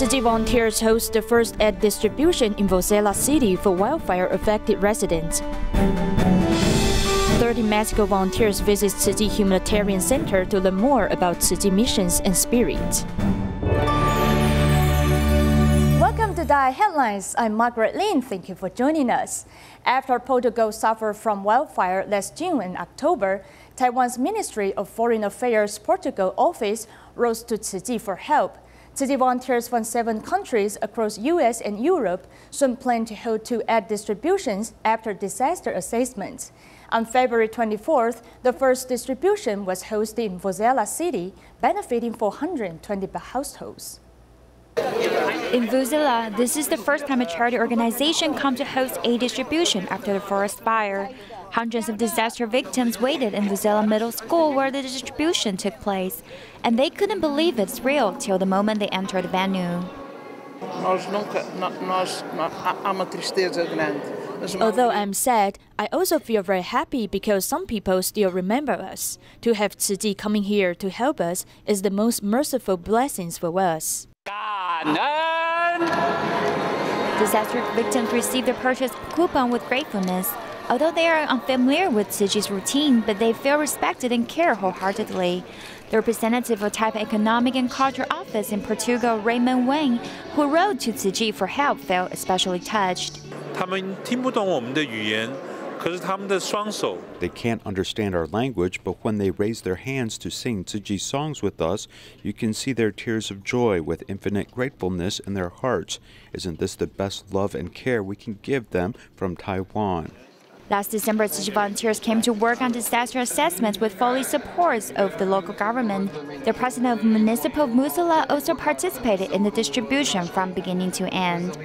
Tzu Chi volunteers host the first aid distribution in Vouzela City for wildfire-affected residents. 30 Mexico volunteers visit Tzu Chi Humanitarian Center to learn more about Tzu Chi missions and spirit. Welcome to DaAi Headlines. I'm Margaret Lin. Thank you for joining us. After Portugal suffered from wildfire last June and October, Taiwan's Ministry of Foreign Affairs Portugal office rose to Tzu Chi for help. Tzu Chi volunteers from 7 countries across US and Europe soon plan to hold 2 aid distributions after disaster assessments. On February 24th, the first distribution was hosted in Vouzela City, benefiting 420 households. In Vouzela, this is the first time a charity organization comes to host a distribution after the forest fire. Hundreds of disaster victims waited in Vouzela Middle School where the distribution took place, and they couldn't believe it's real till the moment they entered the venue. Although I'm sad, I also feel very happy because some people still remember us. To have Tzu Chi coming here to help us is the most merciful blessings for us. Disaster victims receive their purchase coupon with gratefulness. Although they are unfamiliar with Tzu Chi's routine, but they feel respected and care wholeheartedly. The representative of Taipei Economic and Culture Office in Portugal, Raymond Wang, who wrote to Tzu Chi for help, felt especially touched. They can't understand our language, but when they raise their hands to sing Tzu Chi songs with us, you can see their tears of joy with infinite gratefulness in their hearts. Isn't this the best love and care we can give them from Taiwan? Last December, Tzu Chi volunteers came to work on disaster assessments with full support of the local government. The president of Municipal Vouzela also participated in the distribution from beginning to end.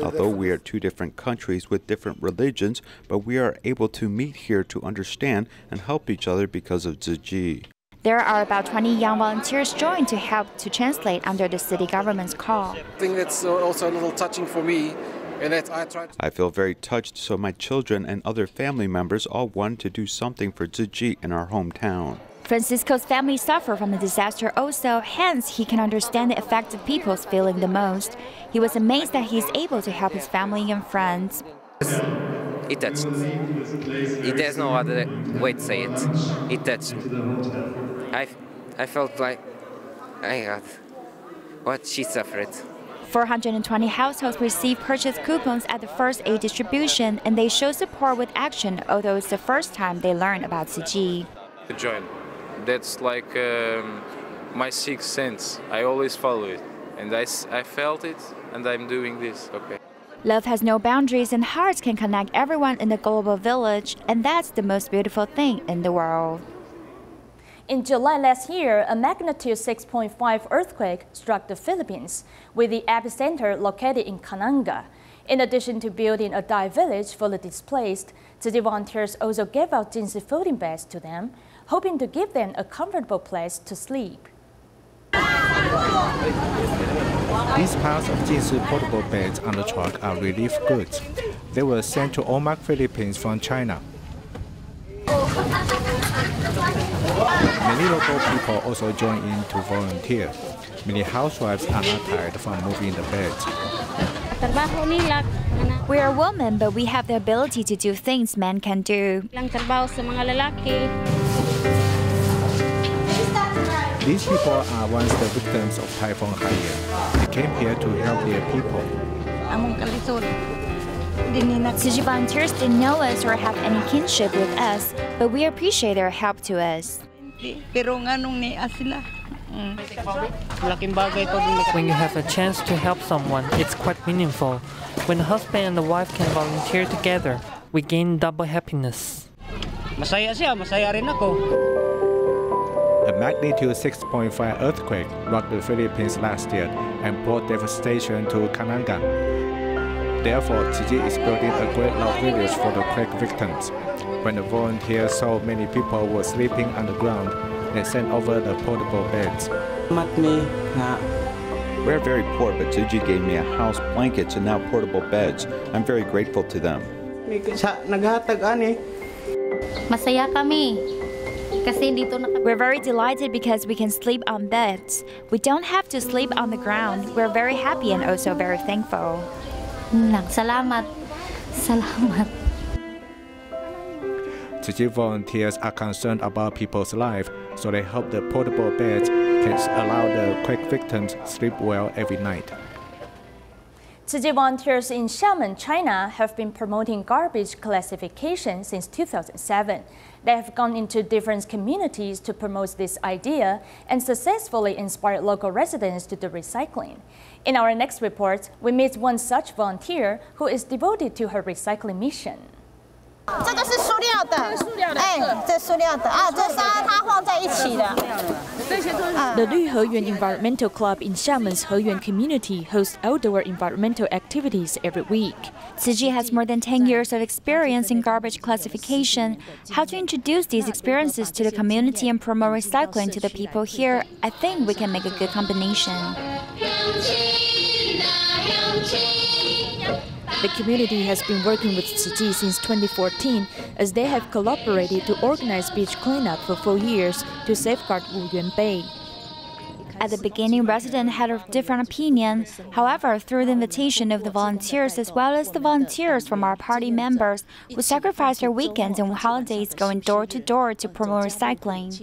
Although we are 2 different countries with different religions, but we are able to meet here to understand and help each other because of Tzu Chi. There are about 20 young volunteers joined to help to translate under the city government's call. I think that's also a little touching for me. I feel very touched, so my children and other family members all want to do something for Tzu Chi in our hometown. Francisco's family suffered from the disaster also, hence he can understand the affected people's feeling the most. He was amazed that he is able to help his family and friends. It touched me. There's no other way to say it. It touched me. I felt like I got what she suffered. 420 households received purchase coupons at the first aid distribution, and they show support with action, although it's the first time they learn about Tzu Chi. Join. That's like my 6th sense. I always follow it, and I felt it, and I'm doing this. Okay. Love has no boundaries, and hearts can connect everyone in the global village, and that's the most beautiful thing in the world. In July last year, a magnitude 6.5 earthquake struck the Philippines, with the epicenter located in Cananga. In addition to building a DaAi village for the displaced, Tzu Chi volunteers also gave out Jinsi floating beds to them, hoping to give them a comfortable place to sleep. These piles of Jinsi portable beds on the truck are relief goods. They were sent to Omak, Philippines from China. Many local people also join in to volunteer. Many housewives are not tired from moving the beds. We are women, but we have the ability to do things men can do. These people are once the victims of Typhoon Haiyan. They came here to help their people. Tzu Chi volunteers didn't know us or have any kinship with us, but we appreciate their help to us. When you have a chance to help someone, it's quite meaningful. When the husband and the wife can volunteer together, we gain double happiness. A magnitude 6.5 earthquake rocked the Philippines last year and brought devastation to Cananga. Therefore, Tzu Chi is building a great love village for the quake victims. When the volunteers saw many people were sleeping on the ground, they sent over the portable beds. We're very poor, but Tzu Chi gave me a house, blankets, and now portable beds. I'm very grateful to them. Masaya kami. We're very delighted because we can sleep on beds. We don't have to sleep on the ground. We're very happy and also very thankful. Tzu Chi volunteers are concerned about people's life, so they hope the portable beds can allow the quake victims sleep well every night. Tzu Chi volunteers in Xiamen, China have been promoting garbage classification since 2007. They have gone into different communities to promote this idea and successfully inspired local residents to do recycling. In our next report, we meet one such volunteer who is devoted to her recycling mission. 这个是塑料的，这塑料的啊，这沙它放在一起的。The Helyuan Environmental Club in Xiamen's Helyuan community hosts outdoor environmental activities every week. Tzu Chi has more than 10 years of experience in garbage classification. How to introduce these experiences to the community and promote recycling to the people here, I think we can make a good combination. The community has been working with Tzu Chi since 2014, as they have collaborated to organize beach cleanup for 4 years to safeguard Wuyuan Bay. At the beginning, residents had a different opinion. However, through the invitation of the volunteers as well as the volunteers from our party members, we sacrificed our weekends and holidays going door to door to promote recycling.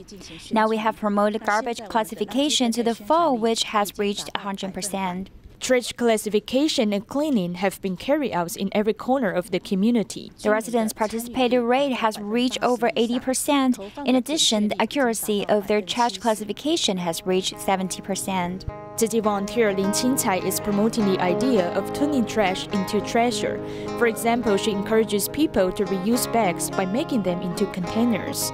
Now we have promoted garbage classification to the full, which has reached 100%. Trash classification and cleaning have been carried out in every corner of the community. The residents' participated rate has reached over 80%. In addition, the accuracy of their trash classification has reached 70%. Tzu Chi volunteer Lin清彩is promoting the idea of turning trash into treasure. For example, she encourages people to reuse bags by making them into containers.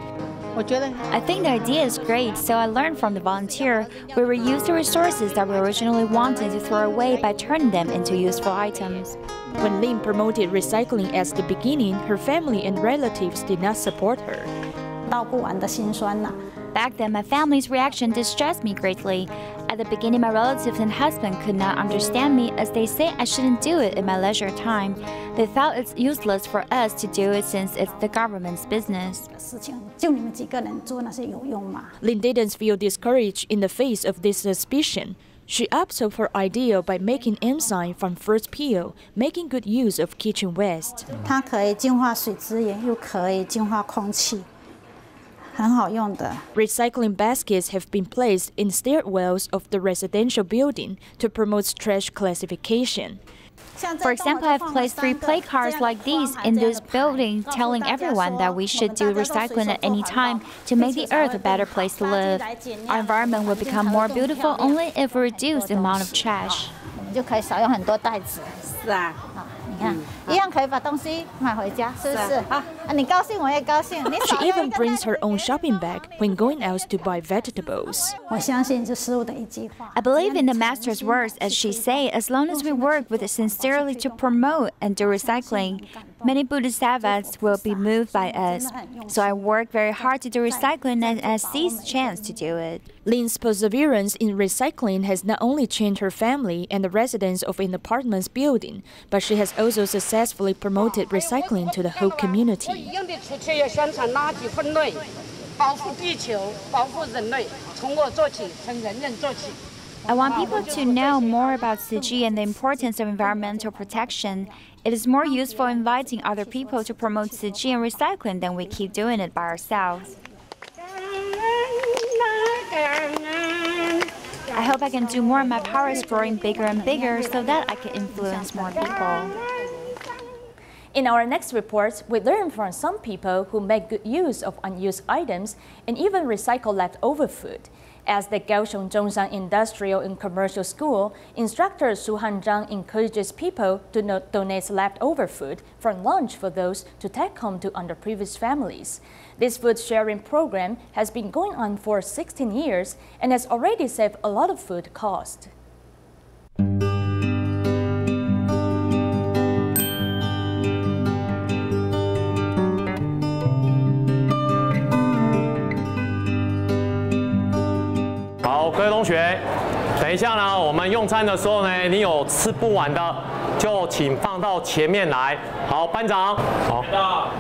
I think the idea is great, so I learned from the volunteer. We reuse the resources that we originally wanted to throw away by turning them into useful items. When Lin promoted recycling at the beginning, her family and relatives did not support her. Back then, my family's reaction distressed me greatly. At the beginning, my relatives and husband could not understand me, as they say I shouldn't do it in my leisure time. They thought it's useless for us to do it since it's the government's business. Lin didn't feel discouraged in the face of this suspicion. She ups up her idea by making enzyme from first peel, making good use of kitchen waste. Recycling baskets have been placed in stairwells of the residential building to promote trash classification. For example, I've placed 3 placards like these in this building, telling everyone that we should do recycling at any time to make the earth a better place to live. Our environment will become more beautiful only if we reduce the amount of trash. She even brings her own shopping bag when going out to buy vegetables. I believe in the master's words, as she say, as long as we work with it sincerely to promote and do recycling, many Buddhist Savats will be moved by us. So I work very hard to do recycling and I seize the chance to do it. Lin's perseverance in recycling has not only changed her family and the residents of an apartment building, but she has also successfully promoted recycling to the whole community. I want people to know more about Tzu Chi and the importance of environmental protection. It is more useful inviting other people to promote Tzu Chi and recycling than we keep doing it by ourselves. I hope I can do more and my power is growing bigger and bigger so that I can influence more people. In our next report, we learn from some people who make good use of unused items and even recycle leftover food. At the Kaohsiung Zhongshan Industrial and Commercial School, instructor Su Hanzhang encourages people to donate leftover food from lunch for those to take home to underprivileged families. This food sharing program has been going on for 16 years and has already saved a lot of food cost.好，各位同学，等一下呢，我们用餐的时候呢，你有吃不完的，就请放到前面来。好，班长，好。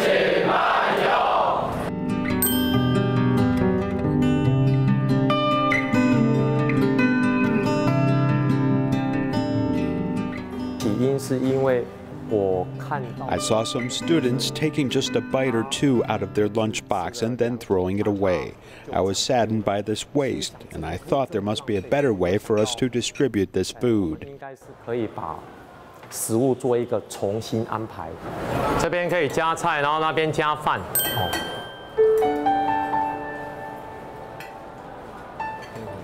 请慢用。I saw some students taking just a bite or two out of their lunchbox and then throwing it away. I was saddened by this waste, and I thought there must be a better way for us to distribute this food. 食物做一个重新安排，这边可以加菜，然后那边加饭。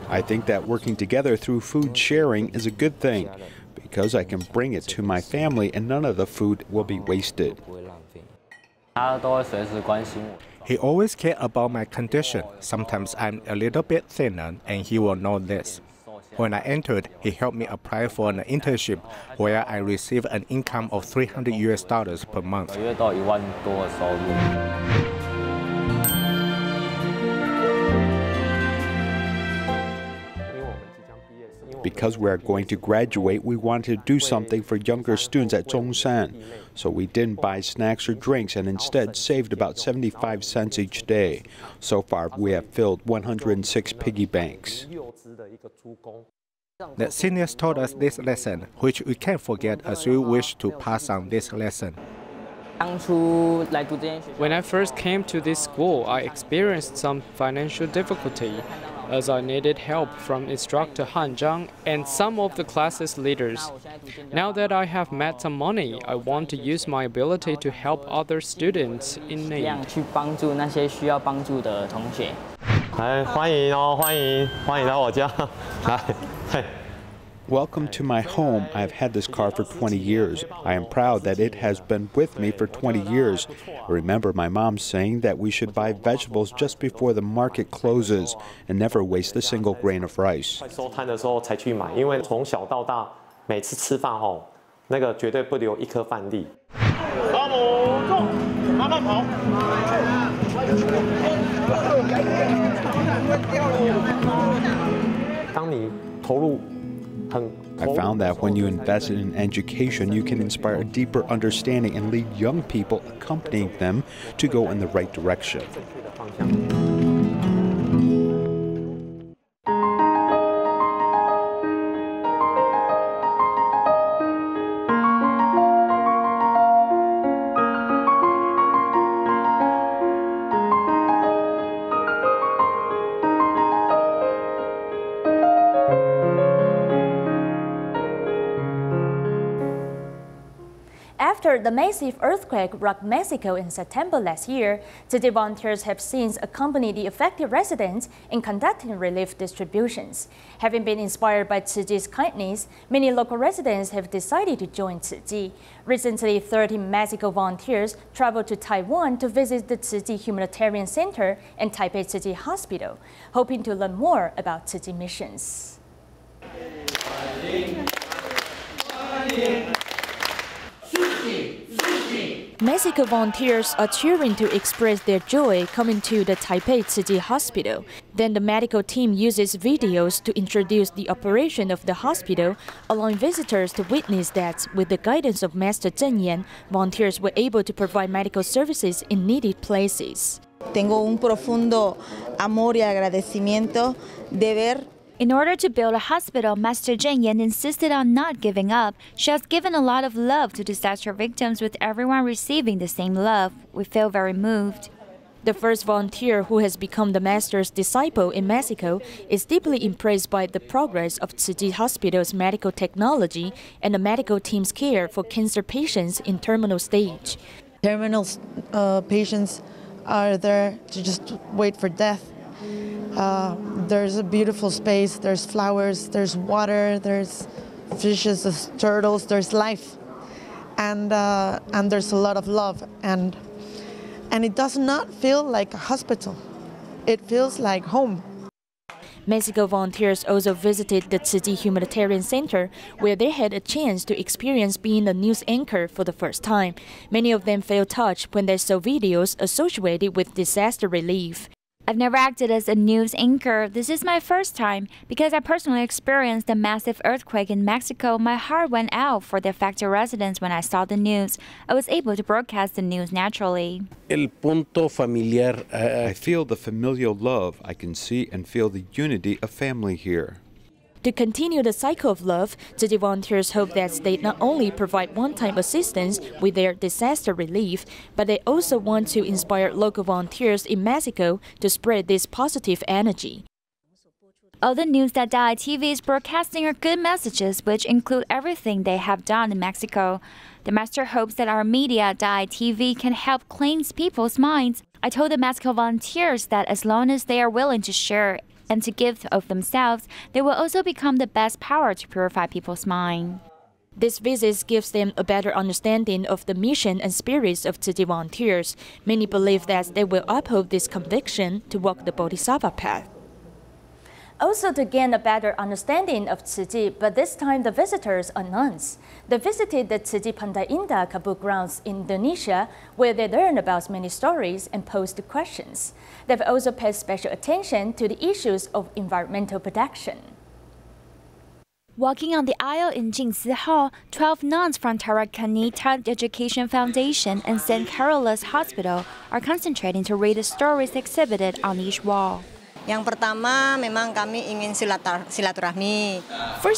I think that working together through food sharing is a good thing, because I can bring it to my family and none of the food will be wasted. He always cared about my condition. Sometimes I'm a little bit thinner, and he will know this. When I entered, he helped me apply for an internship where I received an income of $300 per month. Because we are going to graduate, we wanted to do something for younger students at Zhongshan. So we didn't buy snacks or drinks and instead saved about 75 cents each day. So far, we have filled 106 piggy banks. The seniors taught us this lesson, which we can't forget as we wish to pass on this lesson. When I first came to this school, I experienced some financial difficulty, as I needed help from instructor Han Zhang and some of the class's leaders. Now that I have met some money, I want to use my ability to help other students in need. 来，欢迎哦，欢迎来我家，来，嘿。 Welcome to my home. I've had this car for 20 years. I am proud that it has been with me for 20 years. I remember my mom saying that we should buy vegetables just before the market closes and never waste a single grain of rice. 收摊的时候才去买，因为从小到大，每次吃饭后，那个绝对不留一颗饭粒。老母重，慢慢跑。当你投入。 I found that when you invest in education, you can inspire a deeper understanding and lead young people, accompanying them to go in the right direction. After the massive earthquake rocked Mexico in September last year, Tzu Chi volunteers have since accompanied the affected residents in conducting relief distributions. Having been inspired by Tzu Chi's kindness, many local residents have decided to join Tzu Chi. Recently, 30 Mexico volunteers traveled to Taiwan to visit the Tzu Chi Humanitarian Center and Taipei Tzu Chi Hospital, hoping to learn more about Tzu Chi missions. Mexico volunteers are cheering to express their joy coming to the Taipei Tzu Chi Hospital. Then the medical team uses videos to introduce the operation of the hospital, allowing visitors to witness that, with the guidance of Master Zheng Yan, volunteers were able to provide medical services in needed places. Tengo un profundo amor y agradecimiento de ver. In order to build a hospital, Master Zheng Yan insisted on not giving up. She has given a lot of love to disaster victims, with everyone receiving the same love. We feel very moved. The first volunteer who has become the master's disciple in Mexico is deeply impressed by the progress of Tzu Chi Hospital's medical technology and the medical team's care for cancer patients in terminal stage. Terminal patients are there to just wait for death. There's a beautiful space, there's flowers, there's water, there's fishes, there's turtles, there's life. And there's a lot of love. And it does not feel like a hospital. It feels like home. Mexico volunteers also visited the Tzu Chi Humanitarian Center, where they had a chance to experience being a news anchor for the first time. Many of them felt touched when they saw videos associated with disaster relief. I've never acted as a news anchor. This is my first time. Because I personally experienced a massive earthquake in Mexico, my heart went out for the affected residents when I saw the news. I was able to broadcast the news naturally. I feel the familial love. I can see and feel the unity of family here. To continue the cycle of love, Tzu Chi volunteers hope that they not only provide one-time assistance with their disaster relief, but they also want to inspire local volunteers in Mexico to spread this positive energy. All the news that DaAi TV is broadcasting are good messages, which include everything they have done in Mexico. The master hopes that our media, DaAi TV, can help cleanse people's minds. I told the Mexico volunteers that as long as they are willing to share and to give of themselves, they will also become the best power to purify people's mind. This visit gives them a better understanding of the mission and spirits of Tzu Chi volunteers. Many believe that they will uphold this conviction to walk the Bodhisattva path. Also to gain a better understanding of Tzu Chi, but this time the visitors are nuns. They visited the Tzu Chi Pandai Indah Kabul grounds in Indonesia, where they learned about many stories and posed questions. They've also paid special attention to the issues of environmental protection. Walking on the aisle in Jingsi Hall, 12 nuns from Untitled Education Foundation and St. Carola's Hospital are concentrating to read the stories exhibited on each wall. First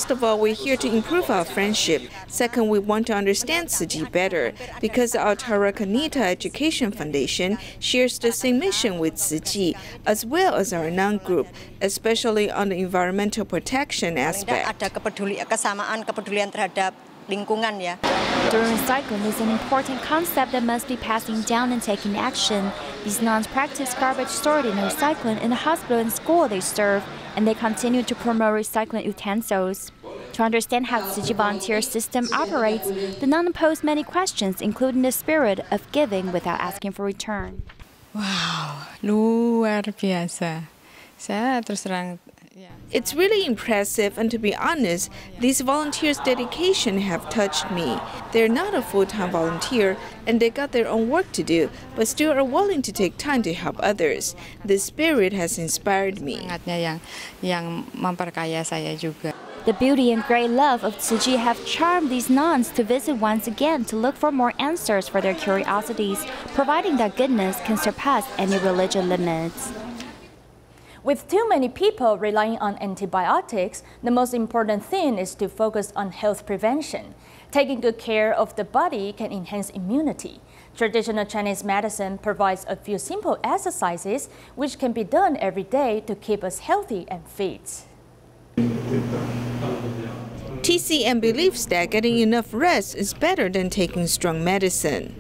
of all, we're here to improve our friendship. Second, we want to understand Tzu Chi better, because our Untitled Education Foundation shares the same mission with Tzu Chi, as well as our nun group, especially on the environmental protection aspect. During recycling is an important concept that must be passing down and taking action. These nuns practice garbage sorting and recycling in the hospital and school they serve, and they continue to promote recycling utensils. To understand how the Tzu Chi volunteer system operates, the nuns pose many questions, including the spirit of giving without asking for return. Wow, luar biasa. Saya terus terang. It's really impressive, and to be honest, these volunteers' dedication have touched me. They're not a full-time volunteer, and they got their own work to do, but still are willing to take time to help others. This spirit has inspired me. The beauty and great love of Tzu Chi have charmed these nuns to visit once again to look for more answers for their curiosities, providing that goodness can surpass any religious limits. With too many people relying on antibiotics, the most important thing is to focus on health prevention. Taking good care of the body can enhance immunity. Traditional Chinese medicine provides a few simple exercises which can be done every day to keep us healthy and fit. TCM believes that getting enough rest is better than taking strong medicine.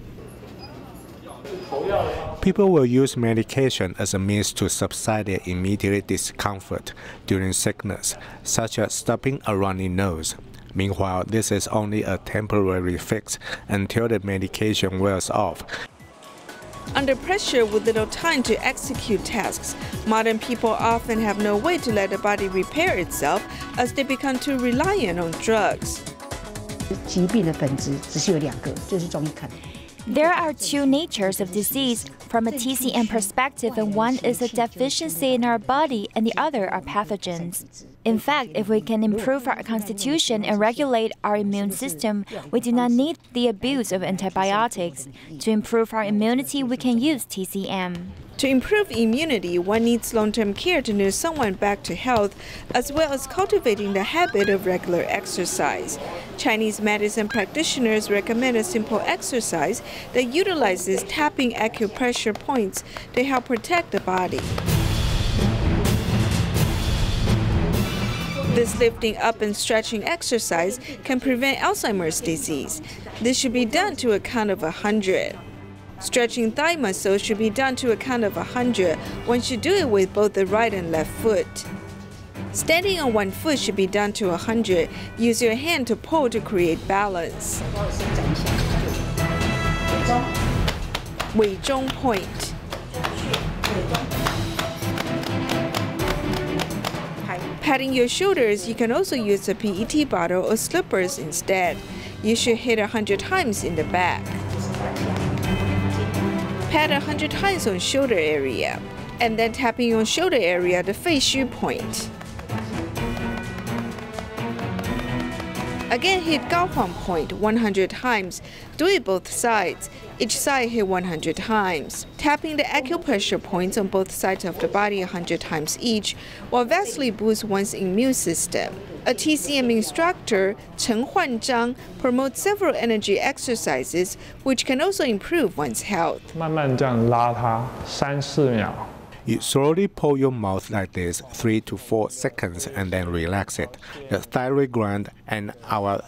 People will use medication as a means to subside their immediate discomfort during sickness, such as stopping a runny nose. Meanwhile, this is only a temporary fix until the medication wears off. Under pressure with little time to execute tasks, modern people often have no way to let the body repair itself as they become too reliant on drugs. There are two natures of disease from a TCM perspective, and one is a deficiency in our body and the other are pathogens. In fact, if we can improve our constitution and regulate our immune system, we do not need the abuse of antibiotics. To improve our immunity, we can use TCM. To improve immunity, one needs long-term care to nurse someone back to health, as well as cultivating the habit of regular exercise. Chinese medicine practitioners recommend a simple exercise that utilizes tapping acupressure points to help protect the body. This lifting up and stretching exercise can prevent Alzheimer's disease. This should be done to a count of 100. Stretching thigh muscles should be done to a count of 100. One should do it with both the right and left foot. Standing on one foot should be done to 100. Use your hand to pull to create balance. 尾中 point. Patting your shoulders, you can also use a PET bottle or slippers instead. You should hit 100 times in the back. Pat 100 times on shoulder area, and then tapping on shoulder area the face shoe point. Again, hit Gaohuang point 100 times. Do it both sides. Each side hit 100 times. Tapping the acupressure points on both sides of the body 100 times each will vastly boost one's immune system. A TCM instructor, Chen Huanzhang, promotes several energy exercises which can also improve one's health. 慢慢这样拉它3-4秒。 You slowly pull your mouth like this 3 to 4 seconds and then relax it. The thyroid gland and our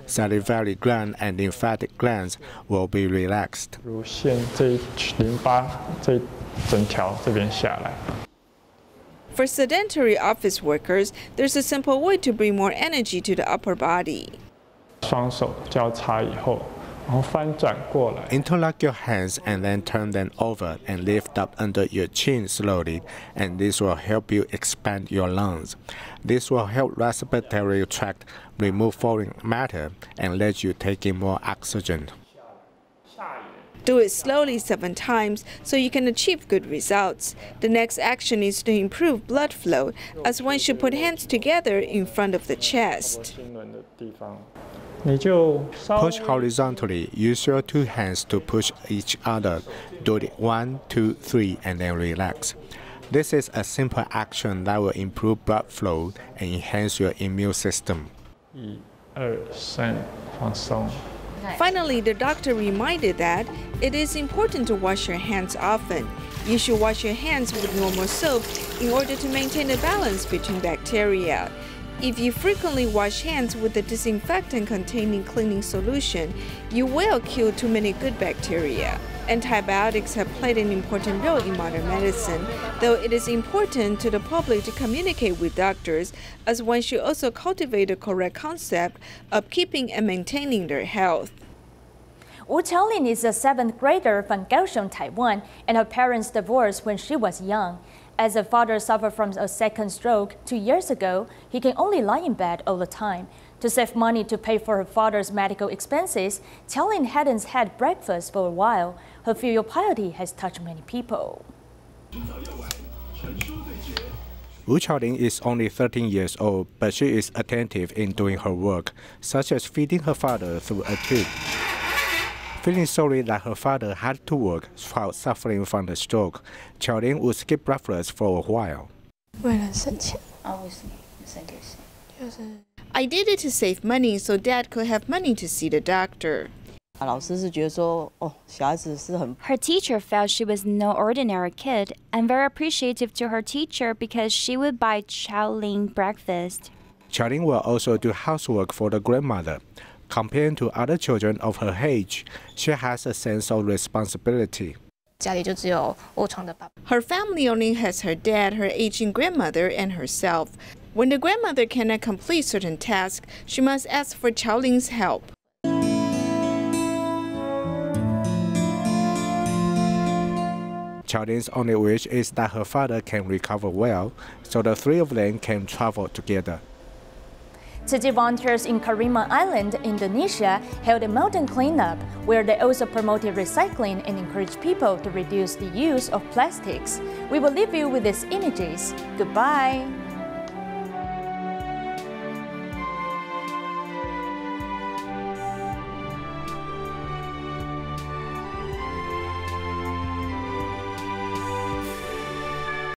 salivary gland and lymphatic glands will be relaxed. 乳腺这一淋巴这整条这边下来。 For sedentary office workers, there's a simple way to bring more energy to the upper body. 双手交叉以后。 Interlock your hands and then turn them over and lift up under your chin slowly, and this will help you expand your lungs. This will help respiratory tract remove foreign matter and let you take in more oxygen. Do it slowly 7 times so you can achieve good results. The next action is to improve blood flow, as one should put hands together in front of the chest. Push horizontally. Use your 2 hands to push each other. Do it 1, 2, 3, and then relax. This is a simple action that will improve blood flow and enhance your immune system. 1、2、3，放松。 Finally, the doctor reminded that it is important to wash your hands often. You should wash your hands with normal soap in order to maintain a balance between bacteria. If you frequently wash hands with a disinfectant-containing cleaning solution, you will kill too many good bacteria. Antibiotics have played an important role in modern medicine, though it is important to the public to communicate with doctors, as one should also cultivate the correct concept of keeping and maintaining their health. Wu Qiaolin is a 7th grader from Kaohsiung, Taiwan, and her parents divorced when she was young. As her father suffered from a second stroke 2 years ago, he can only lie in bed all the time. To save money to pay for her father's medical expenses, Qiaolin hadn't had breakfast for a while. Her filial piety has touched many people. Wu Qiaolin is only 13 years old, but she is attentive in doing her work, such as feeding her father through a tube. Feeling sorry that her father had to work while suffering from the stroke, Qiaolin would skip breakfast for a while. I did it to save money so Dad could have money to see the doctor. Her teacher felt she was no ordinary kid and very appreciative to her teacher because she would buy Qiaolin breakfast. Qiaolin will also do housework for the grandmother. Compared to other children of her age, she has a sense of responsibility. Her family only has her dad, her aging grandmother, and herself. When the grandmother cannot complete certain tasks, she must ask for Qiaolin's help. Qiaolin's only wish is that her father can recover well, so the 3 of them can travel together. Tzu Chi volunteers in Karimun Island, Indonesia, held a mountain cleanup where they also promoted recycling and encouraged people to reduce the use of plastics. We will leave you with these images. Goodbye.